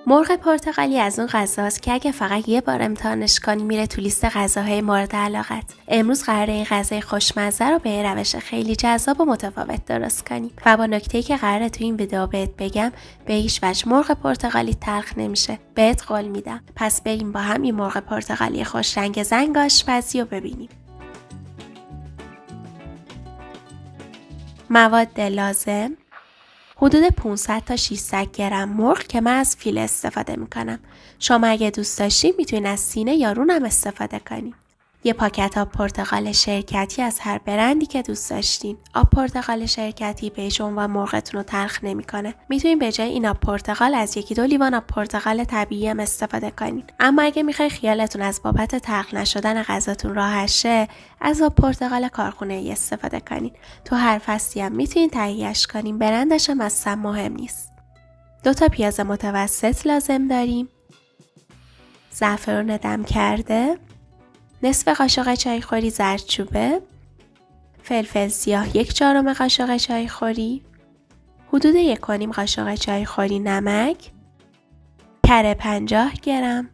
مرغ پرتقالی از اون غذاست که اگه فقط یه بار امتحانش کنی میره تو لیست غذاهای مورد علاقت. امروز قراره این غذای خوشمزه رو به روش خیلی جذاب و متفاوت درست کنیم و با نکته‌ای که قراره تو این ویدیو بهت بگم به هیچ وجه مرغ پرتقالی تلخ نمیشه. بهت قول میدم. پس بریم با هم این مرغ پرتقالی خوش رنگ زنگ آشپزی رو ببینیم. مواد لازم: حدود 500 تا 600 گرم مرغ که من از فیله استفاده میکنم. شما اگه دوست داشتین میتونین از سینه یا رون هم استفاده کنین. یه پاکت آب پرتقال شرکتی از هر برندی که دوست داشتین. آب پرتقال شرکتی به عنوان مرغتون رو تلخ نمیکنه. میتونین به جای این آب پرتقال از 1-2 لیوان آب پرتقال طبیعی هم استفاده کنین. اما اگه میخواین خیالتون از بابت تلخ نشدن غذاتون راحت شه، از آب پرتقال کارخونه‌ای استفاده کنین. تو هر فصلی هم میتونین تهیه‌اش کنین. برندش هم اصلا مهم نیست. 2 تا پیاز متوسط لازم داریم. زعفران دم کرده، نصف قاشق چایخوری زردچوبه، فلفل سیاه 1/4 قاشق چایخوری، حدود 1.5 قاشق چایخوری نمک، کره 50 گرم،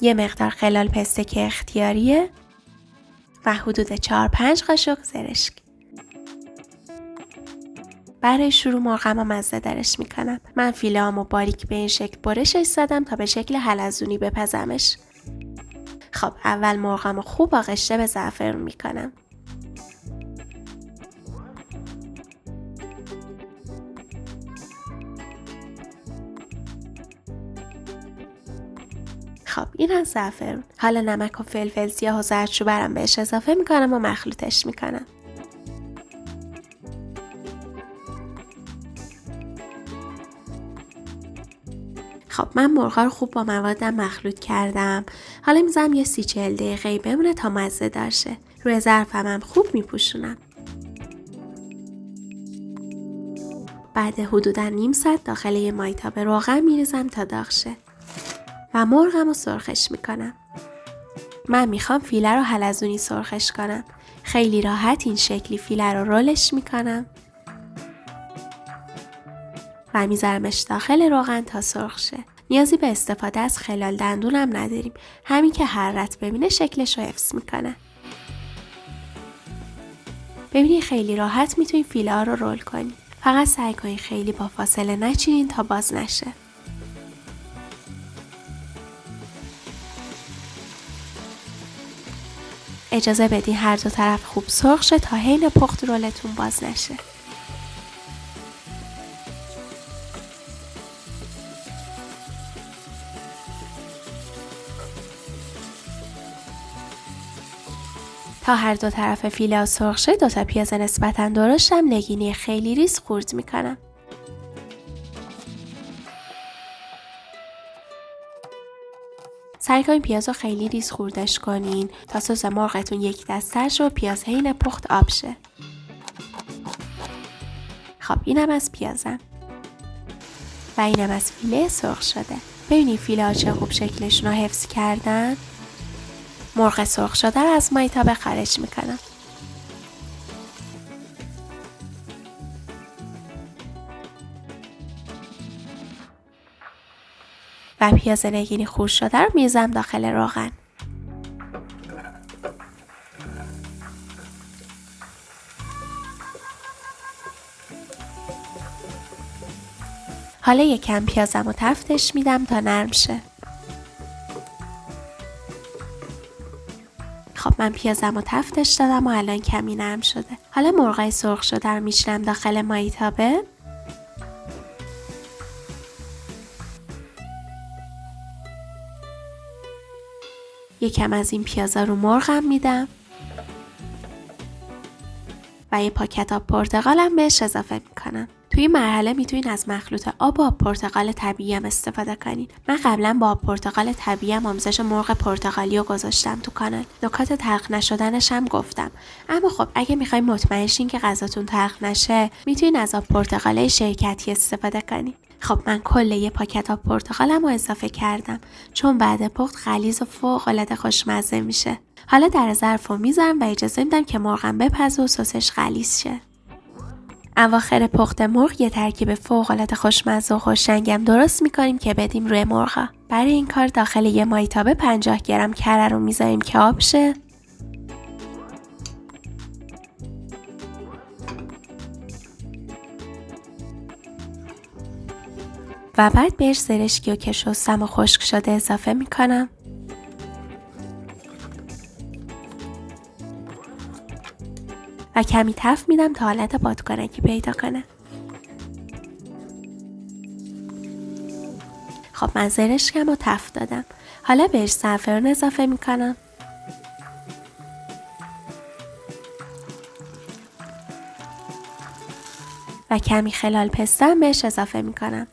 یه مقدار خلال پسته که اختیاریه و حدود 4-5 قاشق زرشک. برای شروع مرغمو مزه درش میکنم. من فیله‌امو باریک به این شکل برشش زدم تا به شکل حلزونی بپزمش. خب اول مرغمو خوب آغشته به زعفرون میکنم. خب این از زعفرون. حالا نمک و فلفل سیاه و زردچوبه رو بهش اضافه میکنم و مخلوطش میکنم. خب من مرغا رو خوب با موادم مخلوط کردم. حالا میذارم یه 30-40 دقیقه بمونه تا مزه دار شه. روی ظرفم هم خوب میپوشونم. بعد حدودا نیم ساعت داخل یه مایتابه روغن میریزم تا داغ شه و مرغم رو سرخش میکنم. من میخوام فیله رو حلزونی سرخش کنم. خیلی راحت این شکلی فیله رو رولش میکنم و میذارمش داخل روغن تا سرخ شه. نیازی به استفاده از خلال دندونم نداریم. همین که حرارت ببینه شکلش رو حفظ میکنه. ببینید خیلی راحت میتونید فیله ها رو رول کنید. فقط سعی کنید خیلی با فاصله نچینین تا باز نشه. اجازه بدین هر دو طرف خوب سرخ شه تا حین پخت رولتون باز نشه. تا هر دو طرف فیله سرخ شه 2 تا پیاز نسبتاً درشتم نگینی خیلی ریز خورد میکنم. سعی کنین پیاز رو خیلی ریز خوردش کنین تا سس مرغتون یک دستش و پیاز حین پخت آب شه. خب اینم از پیازم و اینم از فیله سرخ شده. ببینید فیله ها چه خوب شکلشون رو حفظ کردن. مرغ سرخ شده رو از مایتابه خارج میکنم. و پیاز نگینی خورد شده رو میزم داخل روغن. حالا یکم پیازم رو تفتش میدم تا نرم شه. خب من پیازم رو تفتش دادم و الان کمی نرم شده. حالا مرغای سرخ شده رو میشنم داخل مایتابه. یکم از این پیازا رو مرغم میدم و یه پاکت آب پرتقالم بهش اضافه میکنم. توی این مرحله میتونین از مخلوط آب و آب پرتقال طبیعی هم استفاده کنین. من قبلا با آب پرتقال طبیعی هم آموزش مرغ پرتقالی رو گذاشتم تو کانال. نکات تلخ نشدنش هم گفتم. اما خب اگه میخواین مطمئن شین که غذاتون تلخ نشه، میتونین از آب پرتقال شرکتی استفاده کنین. خب من کل یه پاکت آب پرتقالم رو اضافه کردم چون بعد پخت غلیظ و فوق‌العاده خوشمزه میشه. حالا در ظرف رو میذارم و اجازه میدم که مرغم بپزه و سسش غلیظ شه. اواخر پخت مرغ یه ترکیب فوق‌العاده خوشمزه و خوشرنگم درست می‌کنیم که بدیم روی مرغا. برای این کار داخل یه مایتابه 50 گرم کره رو می‌ذاریم که آب شه. و بعد بهش زرشکی و که شستم و خشک شده اضافه می‌کنم. و کمی تفت میدم تا حالت بادکنکی پیدا کنه. خب من زرشکم و تفت دادم. حالا بهش زعفران اضافه میکنم. و کمی خلال پسته هم بهش اضافه میکنم.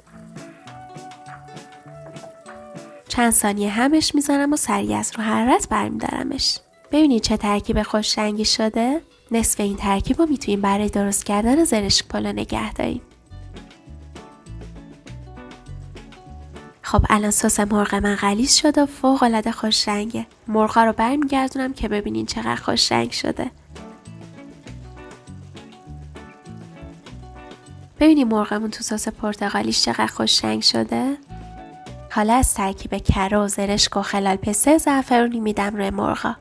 چند ثانیه همش میزنم و سریع از رو حرارت برمیدارمش. ببینید چه ترکیب خوش رنگی شده؟ نصف این ترکیب رو میتونیم برای درست کردن زرشک پلو نگه داریم. خب الان سس مرغ من غلیظ شده و فوق‌العاده خوش رنگه. مرغا رو برمیگردونم که ببینین چقدر خوش رنگ شده. ببینین مرغمون تو سس پرتقالیش چقدر خوش رنگ شده. حالا از ترکیب کره و زرشک و خلال پسته زعفرونی میدم روی مرغا.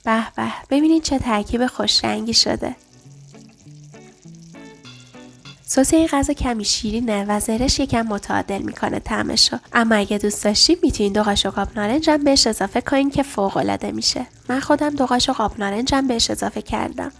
به به، ببینید چه ترکیب خوش رنگی شده. سس این غذا کمی شیرینه و زرش یکم متعادل میکنه طعمشو. اما اگه دوست داشتید میتونین 2 قاشق آب نارنج هم بهش اضافه کنین که فوق العاده میشه. من خودم 2 قاشق آب نارنج هم بهش اضافه کردم.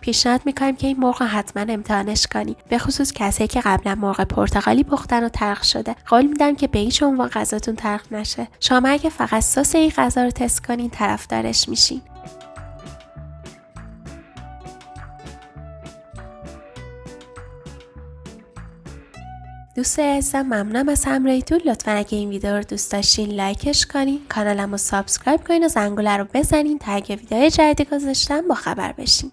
پیشنهاد میکنیم که این مرغ حتما امتحانش کنی، به خصوص کسایی که قبلا مرغ پرتقالی پختن و تلخ شده. قول میدم که به هیچ عنوان غذاتون تلخ نشه. شما اگه فقط سس این غذا رو تست کنین طرفدارش میشین. دوستای عزیزم ممنونم از همراهیتون. لطفا اگه این ویدیو رو دوست داشتین لایکش کنین، کانالمو سابسکرایب کنین و زنگوله رو بزنین تا اگه ویدیو جدیدی گذاشتم با خبر بشین.